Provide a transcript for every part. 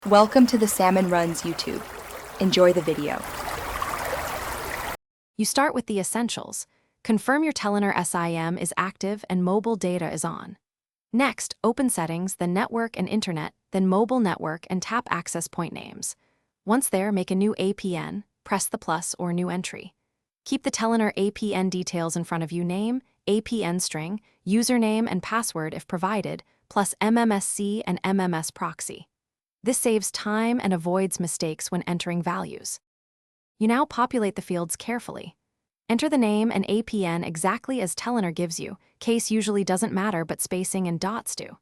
Welcome to the Salmon Runs YouTube. Enjoy the video. You start with the essentials. Confirm your Telenor SIM is active and mobile data is on. Next, open Settings, then Network and Internet, then Mobile Network, and tap Access Point Names. Once there, make a new APN, press the plus or New Entry. Keep the Telenor APN details in front of you: name, APN string, username and password if provided, plus MMSC and MMS proxy. This saves time and avoids mistakes when entering values. You now populate the fields carefully. Enter the name and APN exactly as Telenor gives you. Case usually doesn't matter, but spacing and dots do.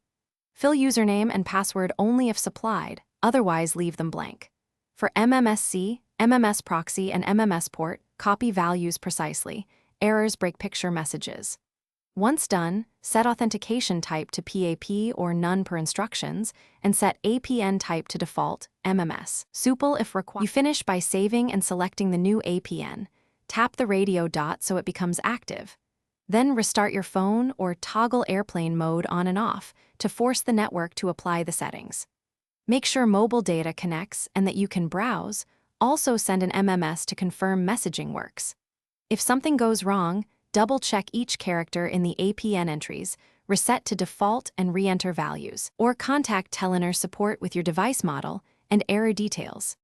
Fill username and password only if supplied, otherwise leave them blank. For MMSC, MMS proxy, and MMS port, copy values precisely. Errors break picture messages. Once done, set authentication type to PAP or none per instructions, and set APN type to default, MMS. Supple if required. You finish by saving and selecting the new APN. Tap the radio dot so it becomes active. Then restart your phone or toggle airplane mode on and off to force the network to apply the settings. Make sure mobile data connects and that you can browse. Also send an MMS to confirm messaging works. If something goes wrong, double-check each character in the APN entries, reset to default and re-enter values, or contact Telenor support with your device model and error details.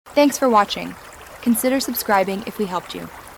Thanks for watching. Consider subscribing if we helped you.